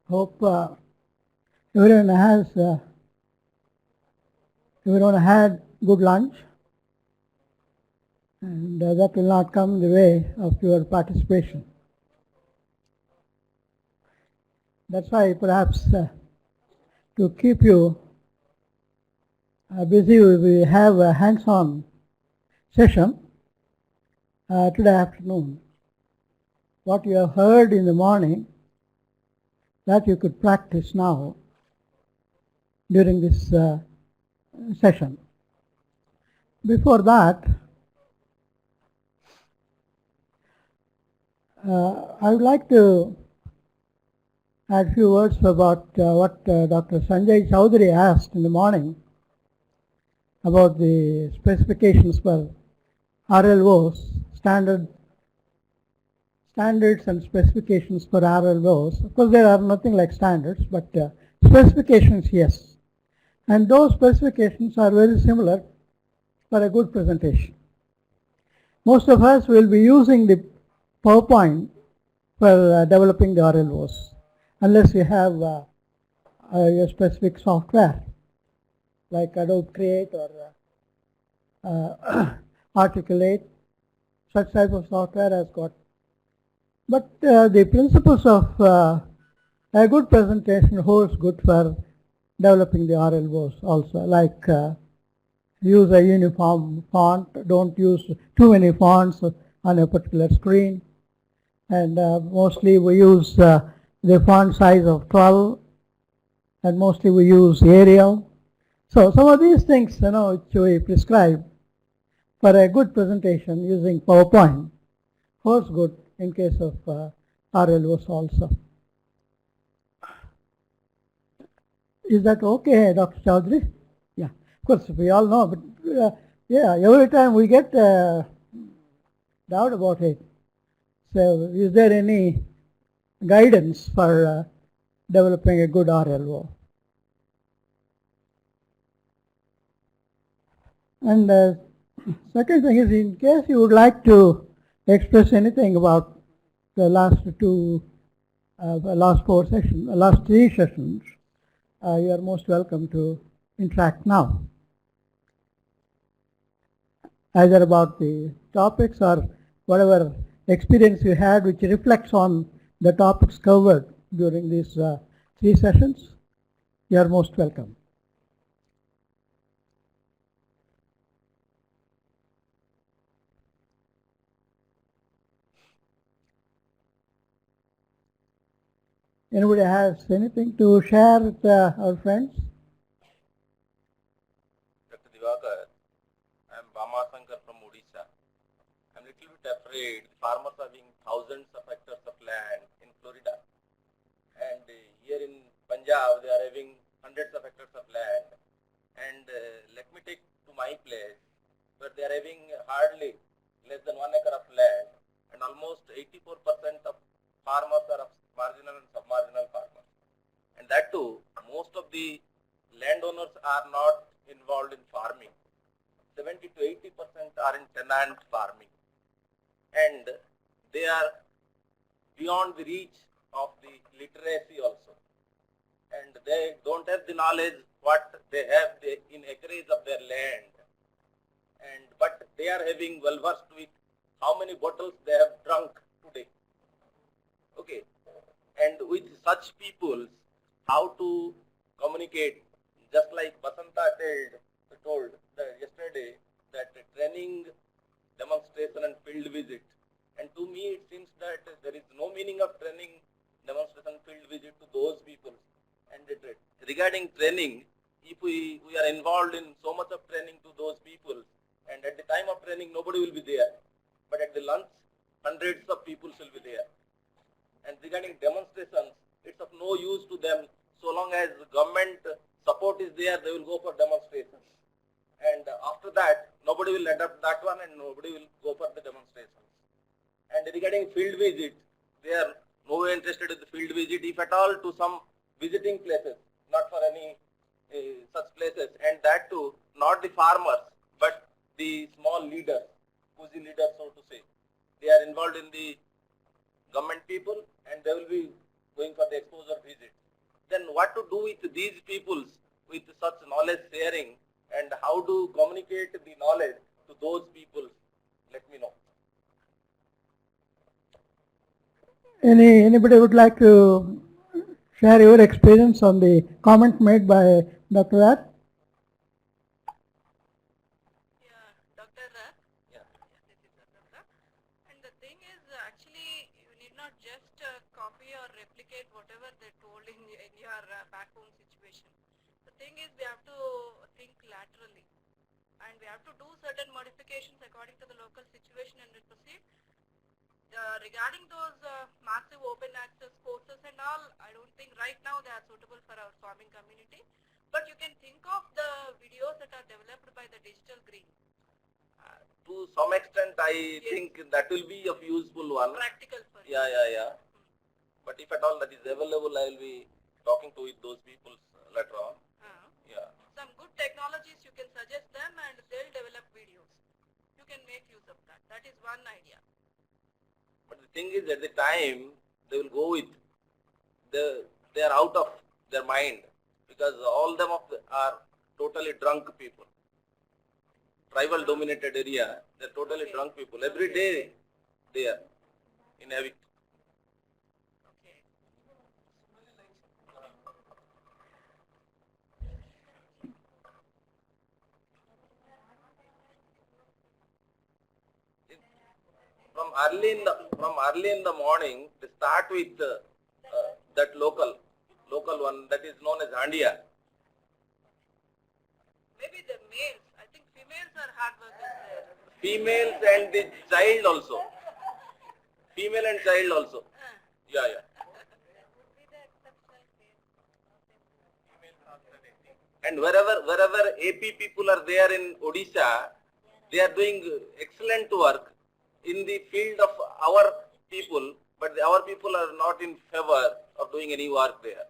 Hope everyone has everyone had good lunch, and that will not come in the way of your participation. That's why perhaps to keep you busy, we have a hands-on session today afternoon. What you have heard in the morning, that you could practice now during this session. Before that, I would like to add a few words about what Dr. Sanjay Chowdhury asked in the morning about the specifications for RLOs, standards and specifications for RLOs. Of course, there are nothing like standards, but specifications, yes. And those specifications are very similar for a good presentation. Most of us will be using the PowerPoint for developing the RLOs, unless you have your specific software like Adobe Create or Articulate. Such type of software has got. But the principles of a good presentation holds good for developing the RLOs also, like use a uniform font, don't use too many fonts on a particular screen, and mostly we use the font size of 12, and mostly we use Arial. So some of these things, which we prescribe for a good presentation using PowerPoint holds good in case of RLOs also. Is that okay, Dr. Chowdhury? Yeah, of course we all know, but yeah, every time we get doubt about it. So is there any guidance for developing a good RLO? And second thing is, in case you would like to express anything about the last last three sessions, you are most welcome to interact now, either about the topics or whatever experience you had which reflects on the topics covered during these three sessions. You are most welcome. Anybody has anything to share with our friends? Dr. Divakar, I am Bama Shankar from Odisha. I am a little bit afraid. Farmers are having thousands of hectares of land in Florida, and here in Punjab they are having hundreds of hectares of land. And let me take to my place where they are having hardly less than 1 acre of land, and almost 84% of farmers are of marginal and submarginal farmers. And that too, most of the landowners are not involved in farming. 70 to 80% are in tenant farming, and they are beyond the reach of the literacy also, and they don't have the knowledge what they have in acreage of their land, and but they are having well versed with how many bottles they have drunk today. Okay, and with such people, how to communicate? Just like Basanta told yesterday, that training, demonstration and field visit. And to me it seems that there is no meaning of training, demonstration, field visit to those people. And regarding training, if we are involved in so much of training to those people, and at the time of training nobody will be there, but at the lunch hundreds of people will be there. And regarding demonstrations, it's of no use to them. So long as government support is there, they will go for demonstrations. And after that, nobody will adopt that one and nobody will go for the demonstrations. And regarding field visit, they are nowhere interested in the field visit, if at all, to some visiting places, not for any such places. And that too, not the farmers, but the small leaders, cozy leaders, so to say. They are involved in the government people, and they will be going for the exposure visit. then what to do with these peoples with such knowledge sharing, and how to communicate the knowledge to those people? Let me know. Anybody would like to share your experience on the comment made by Dr. Rat? Yeah, Dr. Rat. Yeah. This is Dr. Rat. And the thing is, actually, you need not just copy or replicate whatever they told in your back home situation. The thing is, we have to think laterally, and we have to do certain modifications according to the local situation and proceed. Regarding those massive open access courses and all, I don't think right now they are suitable for our farming community. But you can think of the videos that are developed by the Digital Green. To some extent, I Yes. think that will be of useful one. Practical for you. Yeah. But if at all that is available, I will be talking to with those people later on. Yeah. Some good technologies you can suggest them and they'll develop videos. You can make use of that. That is one idea. But the thing is, at the time, they will go with, they are out of their mind, because all them are totally drunk people. Tribal dominated area, they're totally Okay. drunk people. Every day they are in havoc. Okay. From early in the morning, they start with that local one that is known as handia. Maybe the males. I think females are hard workers there. Females and the child also. Female and child also. Yeah. And wherever AP people are there in Odisha, they are doing excellent work in the field of our people, but our people are not in favor of doing any work there.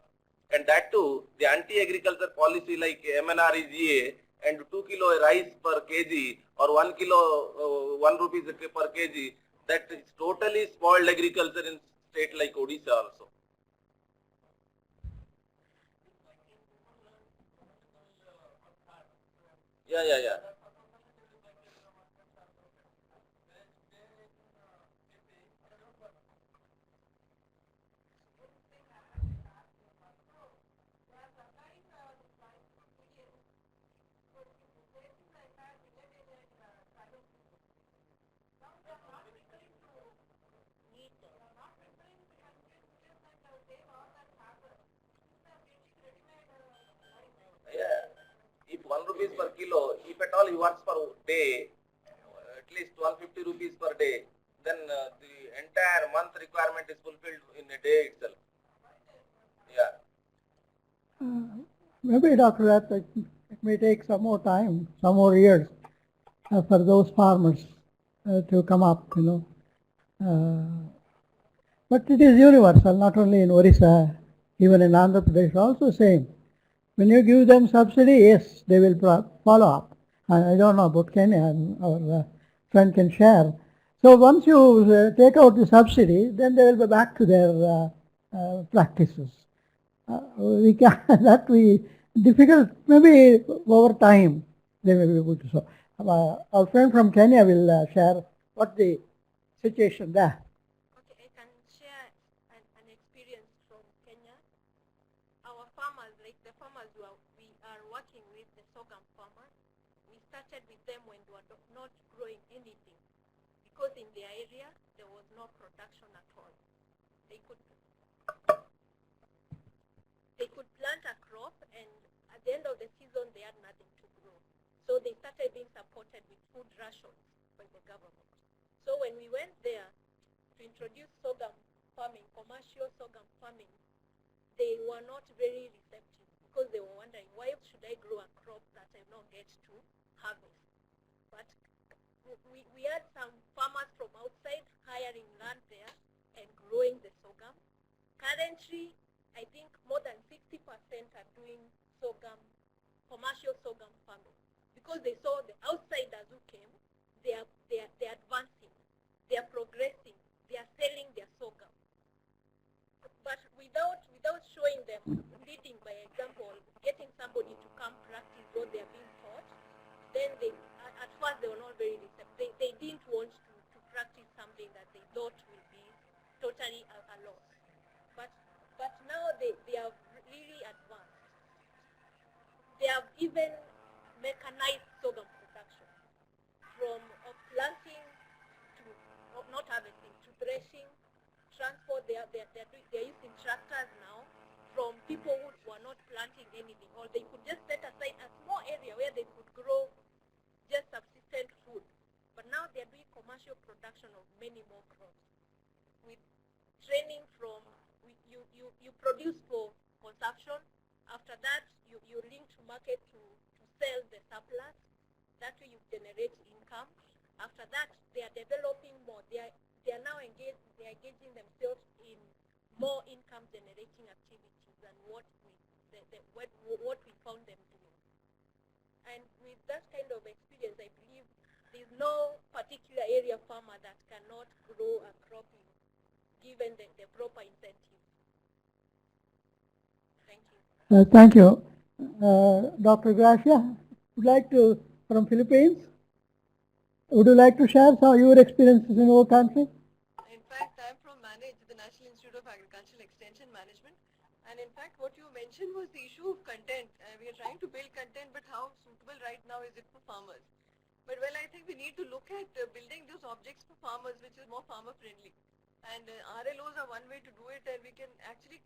And that too, the anti-agriculture policy like MNREGA and 2 kilo rice per kg or 1 kilo, 1 rupees per kg, that is totally spoiled agriculture in state like Odisha also. Yeah. Yeah. If 1 rupees per kilo, if at all he works per day, at least 150 rupees per day, then the entire month requirement is fulfilled in a day itself. Yeah. Maybe, Dr. Rat, it may take some more time, some more years for those farmers to come up, But it is universal, not only in Orissa, even in Andhra Pradesh also same. When you give them subsidy, yes, they will follow up. I don't know about Kenya, our friend can share. So once you take out the subsidy, then they will be back to their practices. We can that we difficult, maybe over time they may be able to. So our friend from Kenya will share what the situation there. Okay, I can share an experience from Kenya. Our farmers, like the farmers we are working with, the sorghum farmers, we started with them when they were not growing anything, because in their area there was no production at all. They could plant a crop, and at the end of the season they had nothing to grow. So they started being supported with food rations by the government. So when we went there to introduce sorghum farming, commercial sorghum farming, they were not very receptive, because they were wondering, why should I grow a crop that I will not get to harvest? But we had some farmers from outside hiring land there and growing the sorghum. Currently, I think more than 60% are doing sorghum, commercial sorghum farming, because they saw the outsiders who came. They are advancing, they are progressing, they are selling their sorghum. But without showing them, starting, by example, getting somebody to come practice what they are being taught, then at first they were not very receptive. They didn't want to practice something that they thought will be totally a loss. But now they are really advanced. They have even mechanized sorghum production, from planting to not harvesting to threshing, transport. They are using tractors now. From people who were not planting anything, or they could just set aside a small area where they could grow just subsistent food. But now they are doing commercial production of many more crops, with training from you produce for consumption. After that, you link to market to sell the surplus. That way you generate income. After that, they are developing more. They are now engaged. They are engaging themselves in more income generating activities than what we found them doing. And with that kind of experience, I believe there's no particular area farmer that cannot grow a crop given the proper incentives. Thank you. Thank you. Dr. Gracia, from Philippines, would you like to share some of your experiences in our country? In fact, I'm from MANAGE, the National Institute of Agricultural Extension Management. And in fact, what you mentioned was the issue of content. We are trying to build content, but how suitable right now is it for farmers? But well, I think we need to look at building those objects for farmers, which is more farmer friendly. And RLOs are one way to do it, and we can actually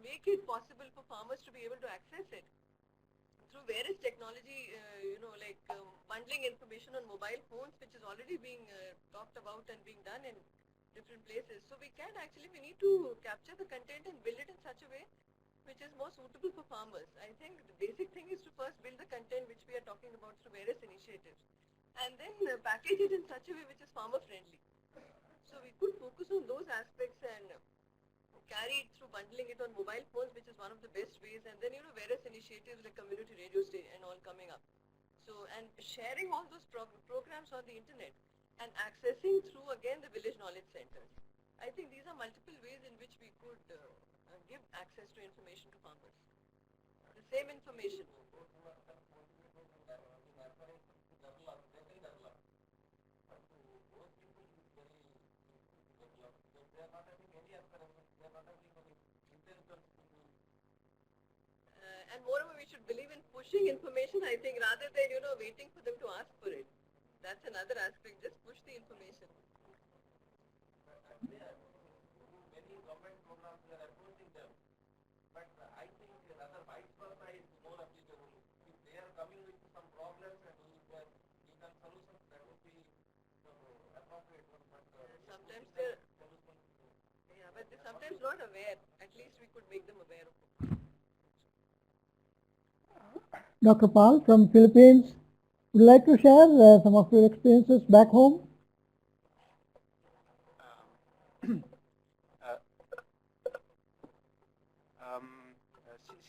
make it possible for farmers to be able to access it through various technology, like bundling information on mobile phones, which is already being talked about and being done in different places. So we need to capture the content and build it in such a way which is more suitable for farmers. I think the basic thing is to first build the content which we are talking about through various initiatives, and then package it in such a way which is farmer friendly. So we could focus on those aspects and carry it through bundling it on mobile phones, which is one of the best ways, and then various initiatives like community radio station and all coming up. So, and sharing all those programs on the internet and accessing through again the village knowledge centers. I think these are multiple ways in which we could give access to information to farmers. The same information. And moreover, we should believe in pushing information, I think, rather than, waiting for them to ask for it. That's another aspect. Just push the information. Many government programs we are approaching them, but I think rather vice versa is more applicable. If they are coming with some problems and we can solutions, that would be appropriate one. But sometimes they're but they're sometimes not aware. At least we could make them aware of it. Dr. Pal from Philippines, would you like to share some of your experiences back home?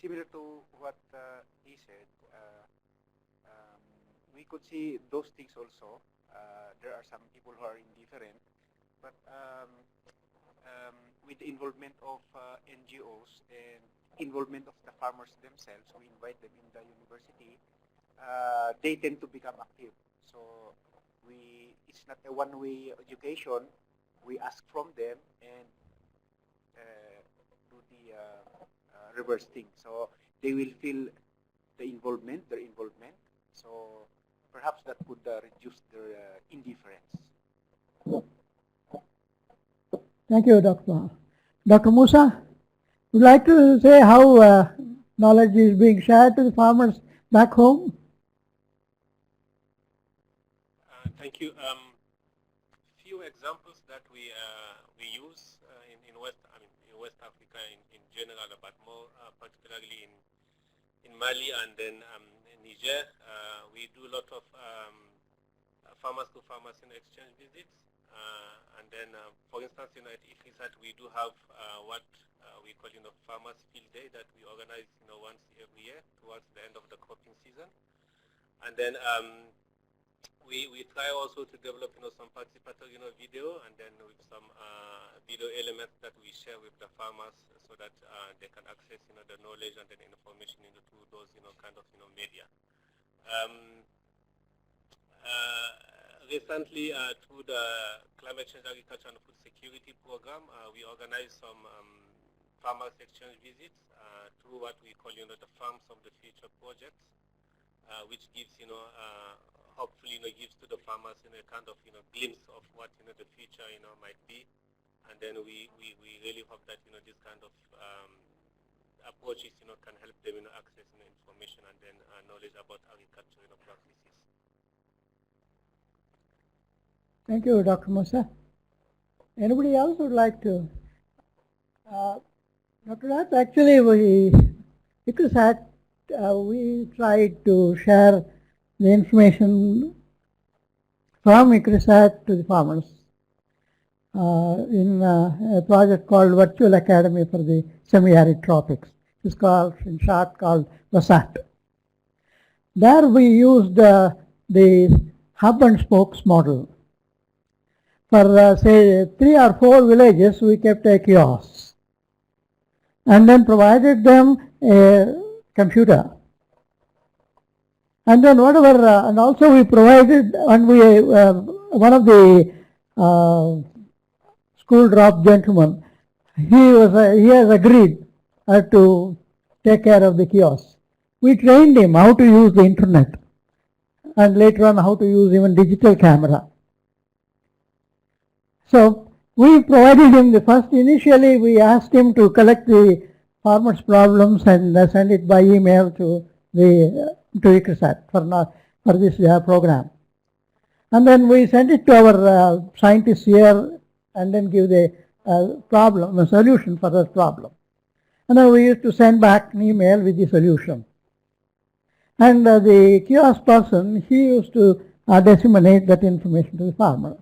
Similar to what he said, we could see those things also. There are some people who are indifferent, but with the involvement of NGOs and involvement of the farmers themselves, we invite them in the university, they tend to become active. So it's not a one-way education. We ask from them and do the reverse thing. So they will feel their involvement. So perhaps that could reduce their indifference. Thank you, Dr. Pal. Dr. Musa, would you like to say how knowledge is being shared to the farmers back home? Thank you. Few examples that we use in West Africa in general, but more particularly in Mali and then in Niger. We do a lot of farmers to farmers exchange visits, and then for instance, at IFRISAT we do have what we call farmers field day that we organize once every year towards the end of the cropping season, and then we try also to develop some participatory video, and then with some video elements that we share with the farmers so that they can access, the knowledge and the information through those, kind of, media. Recently, through the Climate Change Agriculture and Food Security Program, we organized some farmers exchange visits through what we call, the Farms of the Future projects, which gives, hopefully, gives to the farmers, a kind of, glimpse of what, the future, might be. And then we really hope that, this kind of approaches, can help them, access, information and then knowledge about agriculture, practices. Thank you, Dr. Musa. Anybody else would like to? Dr. Nath, actually, ICRISAT, we tried to share the information from ICRISAT to the farmers in a project called Virtual Academy for the Semi-Arid Tropics. It's called, in short, called VASAT. There we used the hub and spokes model. For say 3 or 4 villages, we kept a kiosk and then provided them a computer. And then whatever, and also we provided, and we one of the school drop gentlemen, he has agreed to take care of the kiosk. We trained him how to use the internet, and later on how to use even digital camera. So we provided him the first. Initially, we asked him to collect the farmers' problems and send it by email to ICRISAT for this program. And then we sent it to our scientists here, and then give the a solution for that problem. And then we used to send back an email with the solution. And the kiosk person, he used to disseminate that information to the farmer.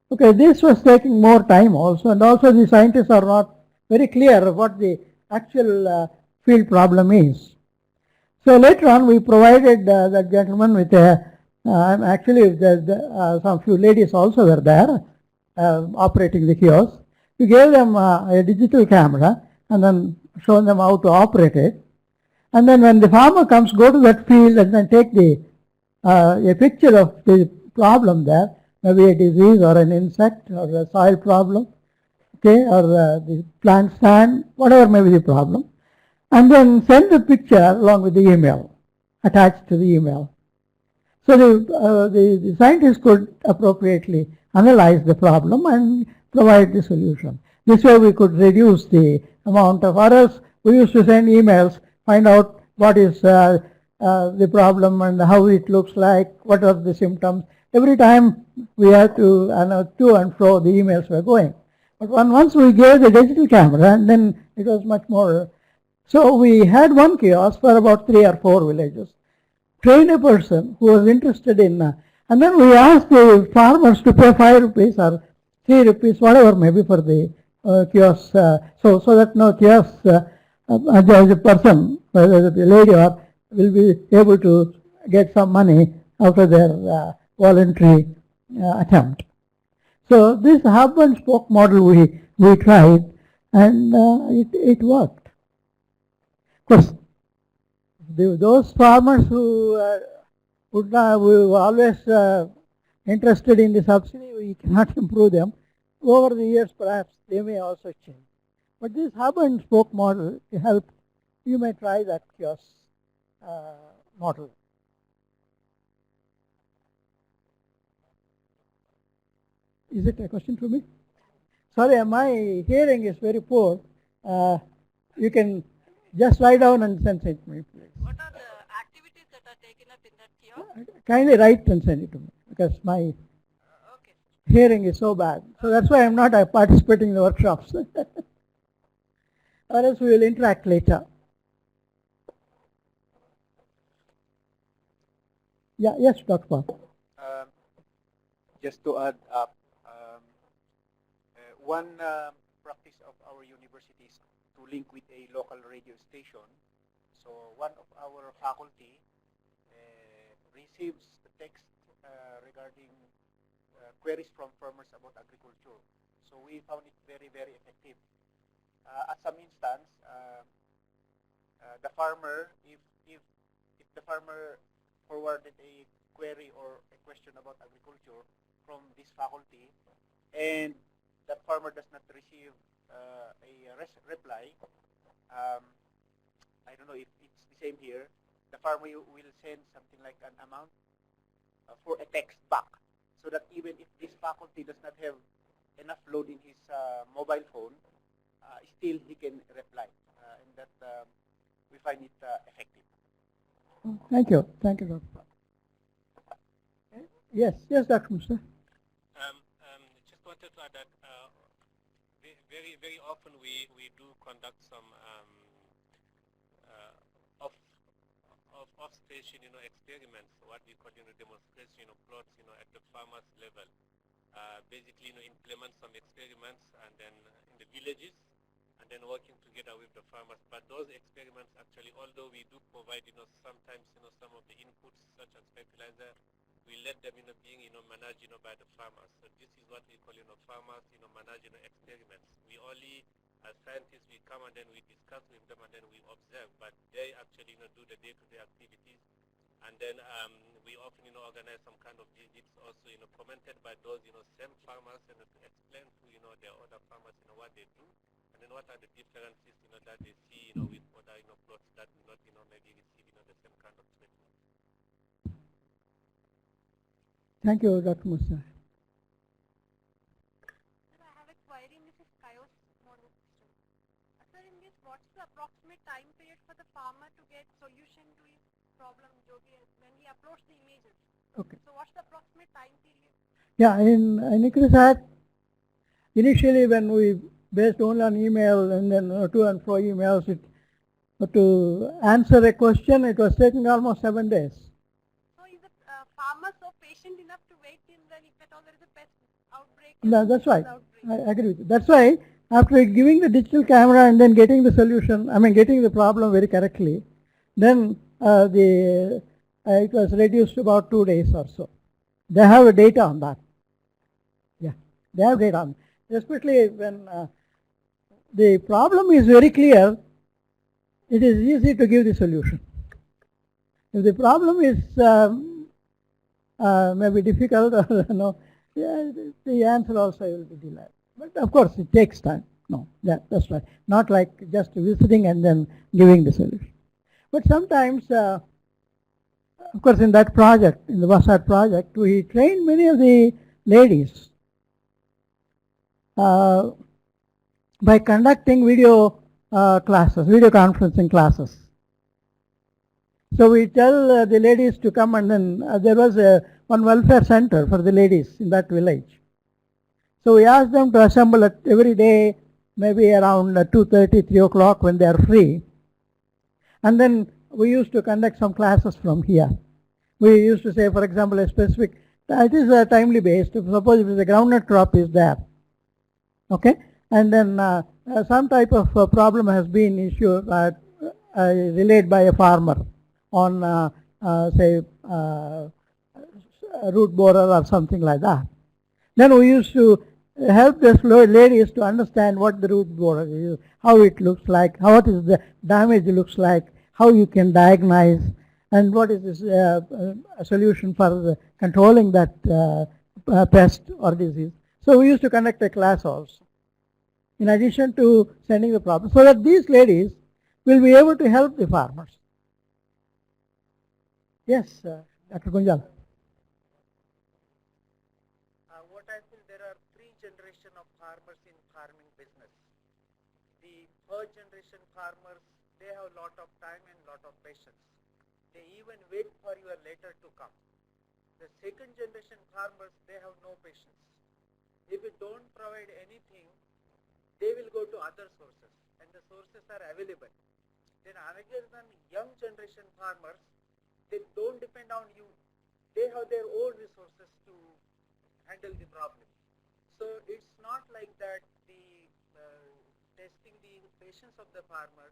Okay, this was taking more time also, and also the scientists are not very clear of what the actual field problem is. So later on, we provided that gentleman with actually some few ladies also were there operating the kiosk. We gave them a digital camera and then shown them how to operate it. And then when the farmer comes, go to that field and then take a picture of the problem there, maybe a disease or an insect or a soil problem, okay, or the plant stand, whatever may be the problem, and then send the picture along with the email, attached to the email. So the scientists could appropriately analyze the problem and provide the solution. This way we could reduce the amount of errors. We used to send emails, find out what is the problem and how it looks like, what are the symptoms. Every time we had to and fro the emails were going. But once we gave the digital camera, then it was much more. So we had one kiosk for about 3 or 4 villages. Train a person who was interested in, and then we asked the farmers to pay 5 rupees or 3 rupees, whatever maybe for the kiosk, so that no kiosk, the person, whether the lady or will be able to get some money after their voluntary attempt. So this hub and spoke model we tried, and it worked. Of course, those farmers who were always interested in the subsidy, we cannot improve them. Over the years, perhaps they may also change. But this hub and spoke model helped. You may try that kiosk model. Is it a question to me? Sorry, my hearing is very poor. You can just write down and send it to me, please. What are the activities that are taken up in that kiosk? Kindly write and send it to me, because my Okay. hearing is so bad. So that's why I'm not participating in the workshops. Or else we will interact later. Yeah, yes, Dr. Paul. Just to add up, one practice of our university is to link with a local radio station. So one of our faculty receives the text regarding queries from farmers about agriculture. So we found it very, very effective. At some instance, the farmer, if the farmer forwarded a query or a question about agriculture from this faculty, and that farmer does not receive a reply, I don't know if it's the same here, the farmer will send something like an amount for a text back, so that even if this faculty does not have enough load in his mobile phone, still he can reply, and that we find it effective. Thank you. Thank you, Dr. Yes, yes, Dr. Musa. Just wanted to add that very often we do conduct some off station experiments, what we call demonstration plots at the farmers level. Basically implement some experiments and then in the villages, and then working together with the farmers. But those experiments actually, although we do provide sometimes some of the inputs such as fertilizer, we let them being managed by the farmers. So this is what we call farmers manage experiments. We only as scientists we come and then we discuss with them and then we observe, but they actually do the day-to-day activities. And then we often organize some kind of visits also commented by those same farmers and to explain to their other farmers what they do, and then what are the differences that they see with other plots that do not maybe receive the same kind of treatment. Thank you, Dr. Musa. I have a query, Mrs. Kayos model question. Sir, in this, what's the approximate time period for the farmer to get solution to his problem when he uploads the images? Okay. So what's the approximate time period? Yeah, in ICRISAT, initially when we based only on email and then to and fro emails, to answer a question, it was taking almost 7 days. So is the farmer so patient enough to wait till then if at all there is a pest outbreak? No, that's right. I agree with you. That's why after giving the digital camera and then getting the solution, getting the problem very correctly, then it was reduced to about 2 days or so. They have data on that. Yeah, they have data on it. Especially when the problem is very clear, it is easy to give the solution. If the problem is maybe difficult or the answer also will be delayed. But of course it takes time. No, that's right. Not like just visiting and then giving the solution. But sometimes, of course, in that project, in the WASAT project, we trained many of the ladies by conducting video classes, video conferencing classes. So we tell the ladies to come, and then there was one welfare center for the ladies in that village. So we asked them to assemble every day, maybe around 2:30, 3 o'clock when they are free. And then we used to conduct some classes from here. We used to say, for example, a specific, it is timely based. Suppose if the groundnut crop is there, okay, and then some type of problem has been issued, relayed by a farmer on, say, root borer or something like that. Then we used to help the ladies to understand what the root borer is, how it looks like, what is the damage looks like, how you can diagnose, and what is this solution for controlling that pest or disease. So we used to conduct a class also, in addition to sending the problem, so that these ladies will be able to help the farmers. Yes, Dr. Gunjal. What I feel, there are 3 generations of farmers in farming business. The first generation farmers, they have a lot of time and lot of patience. They even wait for your letter to come. The second generation farmers, they have no patience. If you don't provide anything, they will go to other sources, and the sources are available. Then another than young generation farmers, they don't depend on you. They have their own resources to handle the problem. So it's not like that testing the patience of the farmers.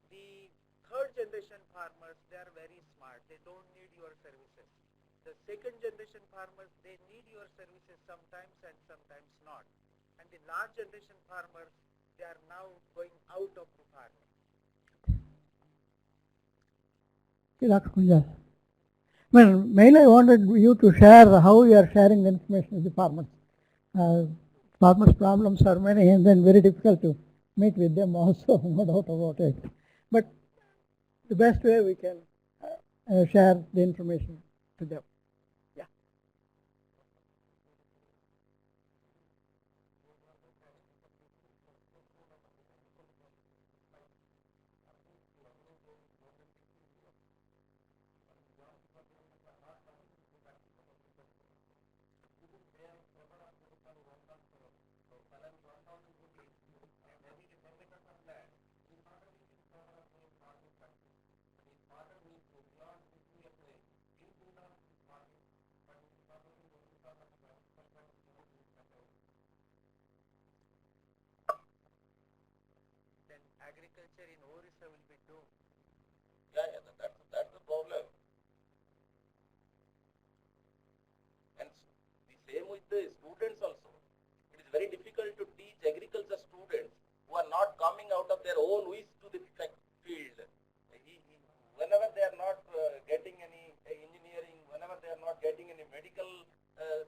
The third generation farmers, they are very smart. They don't need your services. The second generation farmers, they need your services sometimes and sometimes not. and the large generation farmers, they are now going out of the farming. Okay, Dr. Kunjal. Well, mainly I wanted you to share how you are sharing the information with the farmers. Farmers' problems are many and then very difficult to meet with them also, no doubt about it. But the best way we can share the information to them. Yeah. Then agriculture in Orissa will be doomed. Yeah, that's the problem. And the same with the students also. It is very difficult to teach agriculture students who are not coming out of their own wish to the field. Whenever they are not getting any engineering, whenever they are not getting any medical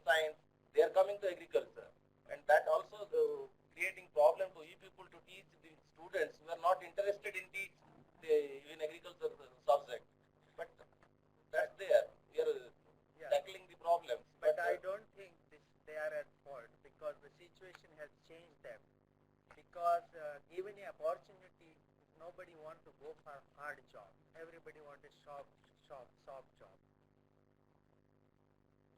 science, they are coming to agriculture. And that also creating problem to you people to teach the students who are not interested in teach in agriculture subject. But that's there. We are tackling the problems. But I don't think they are at fault, because the situation has changed them. Because given an opportunity, nobody wants to go for hard job. Everybody wants a soft job.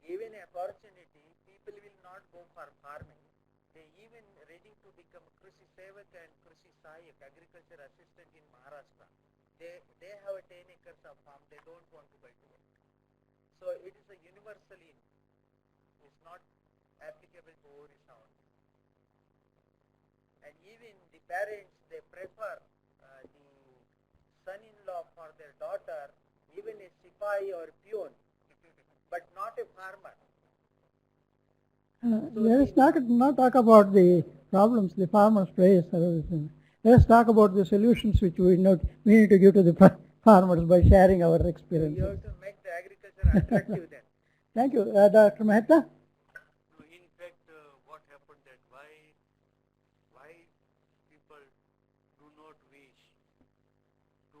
Given an opportunity, people will not go for farming. They even ready to become Krishi Sevak and Krishi Sahayak, agriculture assistant in Maharashtra. They have a 10 acres of farm. They don't want to buy to it. So it is a universal in. It's not applicable to Orissa only. And even the parents, they prefer the son-in-law for their daughter, even a sipai or peon, but not a farmer. Let us not talk about the problems the farmers face. Let us talk about the solutions which we need to give to the farmers by sharing our You experiences. have to make the agriculture attractive then. Thank you. Dr. Mehta? No, in fact, what happened that why people do not wish to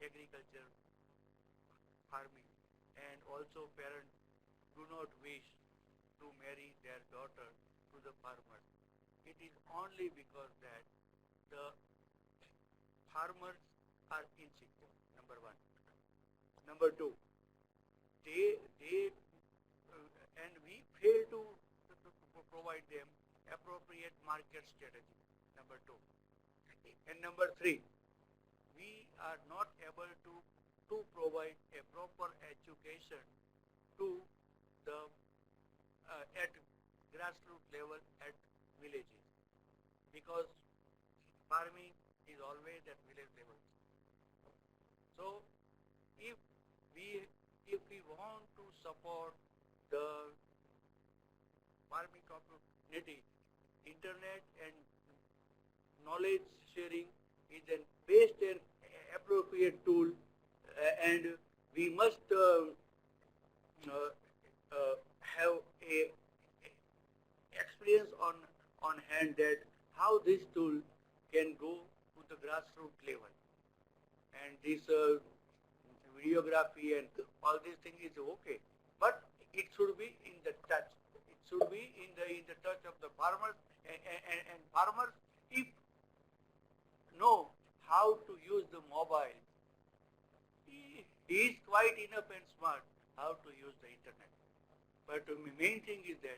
agriculture farming, and also parents do not wish to marry their daughter to the farmer. It is only because that the farmers are insecure, number one. Number two, they and we fail to provide them appropriate market strategy, number two. And number three, we are not able to provide a proper education to the at grassroots level at villages, because farming is always at village level. So if we want to support the farming community, internet and knowledge sharing is the best and appropriate tool, and we must have a experience on hand that how this tool can go to the grassroots level, and this videography and all these things is okay, but it should be in the touch. It should be in the touch of the farmers, and farmers, if know how to use the mobile, he is quite enough and smart how to use the internet. But the main thing is that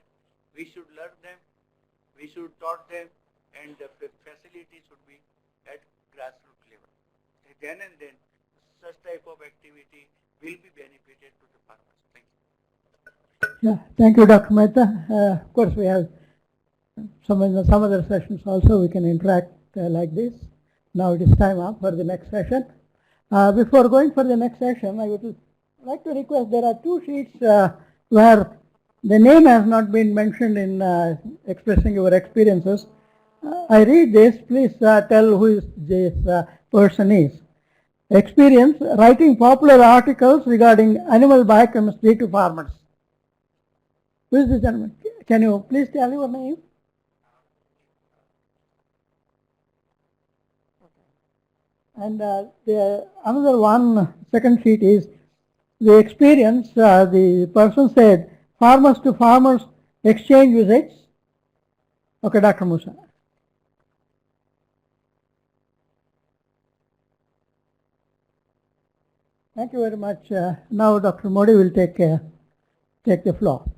we should learn them, we should taught them, and the facility should be at grassroots level. Then and then, such type of activity will be benefited to the farmers. Thank you. Yeah, thank you, Dr. Mehta. Of course, we have some other sessions also we can interact like this. Now it is time up for the next session. Before going for the next session, I would like to request, there are two sheets where The name has not been mentioned in expressing your experiences. I read this, please tell who is this person is. Experience writing popular articles regarding animal biochemistry to farmers. Who is this gentleman? Can you please tell your name? And the another one, second sheet is the experience. The person said farmers to farmers exchange visits. Okay, Dr. Musa. Thank you very much. Now Dr. Modi will take the floor.